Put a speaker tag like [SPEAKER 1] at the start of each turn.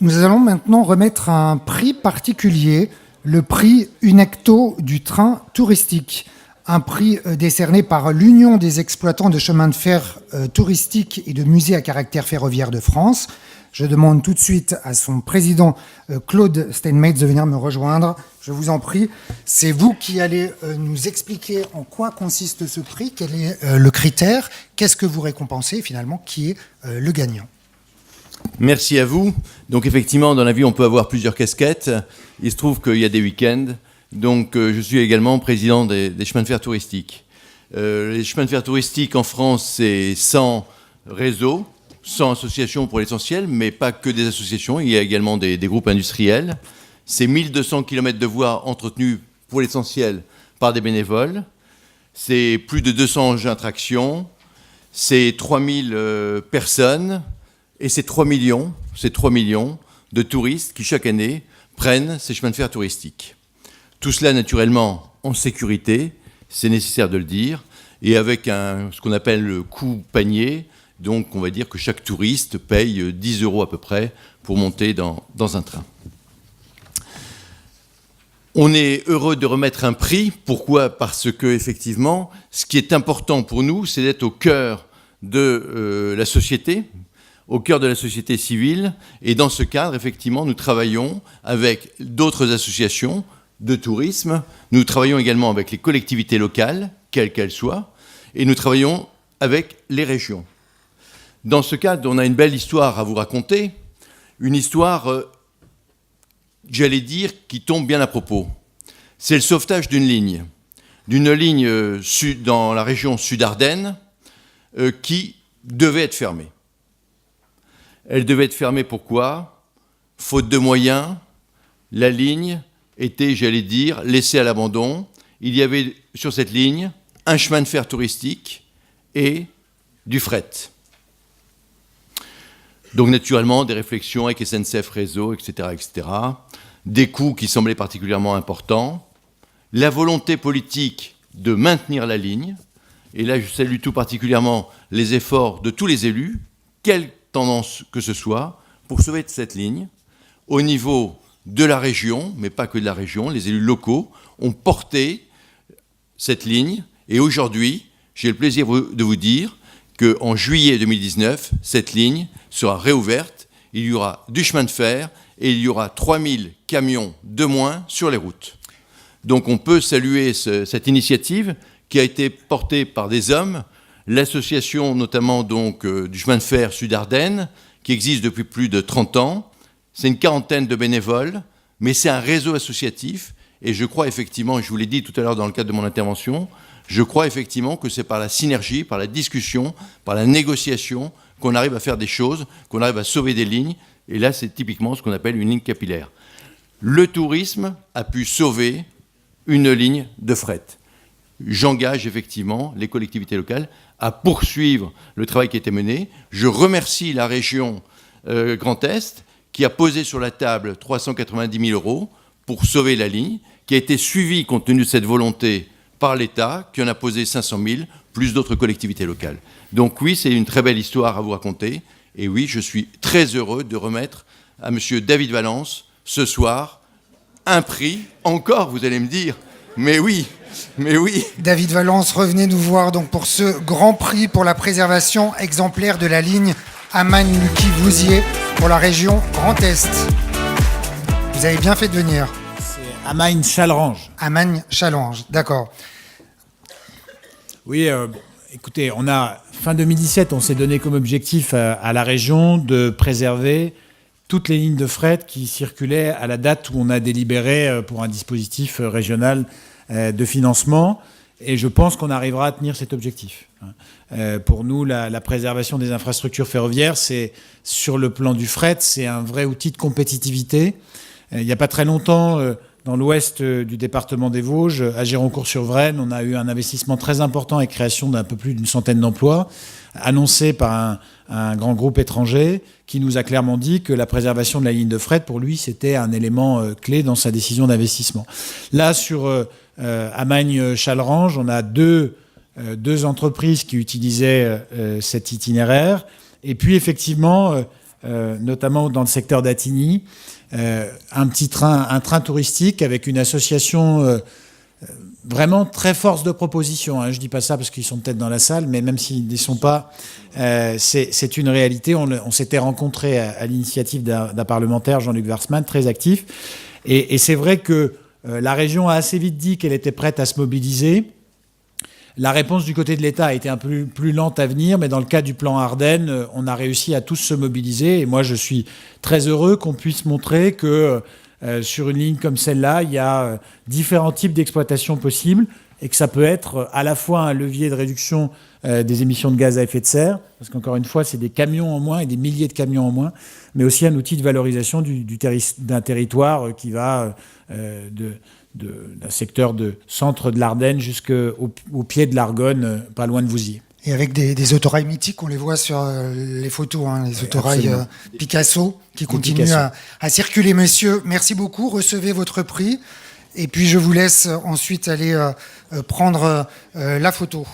[SPEAKER 1] Nous allons maintenant remettre un prix particulier, le prix UNECTO du train touristique. Un prix décerné par l'Union des exploitants de chemins de fer touristiques et de musées à caractère ferroviaire de France. Je demande tout de suite à son président Claude Steinmetz de venir me rejoindre. Je vous en prie. C'est vous qui allez nous expliquer en quoi consiste ce prix, quel est le critère, qu'est-ce que vous récompensez finalement, qui est le gagnant.
[SPEAKER 2] Merci à vous. Donc effectivement, dans la vie, on peut avoir plusieurs casquettes. Il se trouve qu'il y a des week-ends. Donc je suis également président des chemins de fer touristiques. Les chemins de fer touristiques en France, c'est 100 réseaux, 100 associations pour l'essentiel, mais pas que des associations. Il y a également des groupes industriels. C'est 1200 km de voies entretenues pour l'essentiel par des bénévoles. C'est plus de 200 engins à traction. C'est 3000 personnes. Et c'est 3 millions de touristes qui, chaque année, prennent ces chemins de fer touristiques. Tout cela, naturellement, en sécurité, c'est nécessaire de le dire, et avec ce qu'on appelle le coût panier. Donc, on va dire que chaque touriste paye 10 € à peu près pour monter dans un train. On est heureux de remettre un prix. Pourquoi ? Parce que, effectivement, ce qui est important pour nous, c'est d'être au cœur de la société, au cœur de la société civile. Et dans ce cadre, effectivement, nous travaillons avec d'autres associations de tourisme. Nous travaillons également avec les collectivités locales, quelles qu'elles soient, et nous travaillons avec les régions. Dans ce cadre, on a une belle histoire à vous raconter, une histoire, j'allais dire, qui tombe bien à propos. C'est le sauvetage d'une ligne dans la région Sud-Ardennes, qui devait être fermée. Elle devait être fermée, pourquoi ? Faute de moyens, la ligne était, j'allais dire, laissée à l'abandon. Il y avait sur cette ligne un chemin de fer touristique et du fret. Donc naturellement, des réflexions avec SNCF Réseau, etc., etc. Des coûts qui semblaient particulièrement importants. La volonté politique de maintenir la ligne. Et là, je salue tout particulièrement les efforts de tous les élus, quelle tendance que ce soit, pour sauver cette ligne. Au niveau de la région, mais pas que de la région, les élus locaux ont porté cette ligne. Et aujourd'hui, j'ai le plaisir de vous dire qu'en juillet 2019, cette ligne sera réouverte. Il y aura du chemin de fer et il y aura 3000 camions de moins sur les routes. Donc on peut saluer cette initiative qui a été portée par des hommes, l'association notamment donc, du chemin de fer Sud-Ardennes, qui existe depuis plus de 30 ans. C'est une quarantaine de bénévoles, mais c'est un réseau associatif. Et je crois effectivement, je vous l'ai dit tout à l'heure dans le cadre de mon intervention, je crois effectivement que c'est par la synergie, par la discussion, par la négociation, qu'on arrive à faire des choses, qu'on arrive à sauver des lignes. Et là, c'est typiquement ce qu'on appelle une ligne capillaire. Le tourisme a pu sauver une ligne de fret. J'engage effectivement les collectivités locales à poursuivre le travail qui a été mené. Je remercie la région Grand Est qui a posé sur la table 390 000 € pour sauver la ligne, qui a été suivie compte tenu de cette volonté par l'État, qui en a posé 500 000, plus d'autres collectivités locales. Donc oui, c'est une très belle histoire à vous raconter. Et oui, je suis très heureux de remettre à M. David Valence, ce soir, un prix. Encore, vous allez me dire, mais oui.
[SPEAKER 1] David Valence, revenez nous voir donc pour ce grand prix pour la préservation exemplaire de la ligne Amagne-Lucky-Vouziers pour la région Grand Est. Vous avez bien fait de venir.
[SPEAKER 3] C'est Amagne-Chalrange.
[SPEAKER 1] Amagne-Chalrange, d'accord.
[SPEAKER 3] Oui, écoutez, fin 2017, on s'est donné comme objectif à la région de préserver toutes les lignes de fret qui circulaient à la date où on a délibéré pour un dispositif régional de financement. Et je pense qu'on arrivera à tenir cet objectif. Pour nous, la préservation des infrastructures ferroviaires, c'est, sur le plan du fret, c'est un vrai outil de compétitivité. Il n'y a pas très longtemps, dans l'ouest du département des Vosges, à Gironcourt-sur-Vraine, on a eu un investissement très important et création d'un peu plus d'une centaine d'emplois, annoncé par un grand groupe étranger qui nous a clairement dit que la préservation de la ligne de fret, pour lui, c'était un élément clé dans sa décision d'investissement. Là, sur Amagne-Chalrange, on a deux entreprises qui utilisaient cet itinéraire. Et puis, effectivement, notamment dans le secteur d'Attigny, un train touristique avec une association vraiment très force de proposition. Je ne dis pas ça parce qu'ils sont peut-être dans la salle, mais même s'ils n'y sont pas, c'est une réalité. On s'était rencontrés à l'initiative d'un parlementaire, Jean-Luc Warsmann, très actif. Et c'est vrai que la région a assez vite dit qu'elle était prête à se mobiliser. La réponse du côté de l'État a été un peu plus lente à venir, mais dans le cas du plan Ardennes, on a réussi à tous se mobiliser. Et moi, je suis très heureux qu'on puisse montrer que sur une ligne comme celle-là, il y a différents types d'exploitation possibles et que ça peut être à la fois un levier de réduction des émissions de gaz à effet de serre, parce qu'encore une fois, c'est des camions en moins et des milliers de camions en moins, mais aussi un outil de valorisation d'un territoire qui va d'un secteur de centre de l'Ardenne jusqu'au pied de l'Argonne, pas loin de Vouziers.
[SPEAKER 1] Et avec des autorails mythiques, on les voit sur les photos, les autorails Picasso qui continuent à circuler. Monsieur, merci beaucoup, recevez votre prix. Et puis je vous laisse ensuite aller prendre la photo.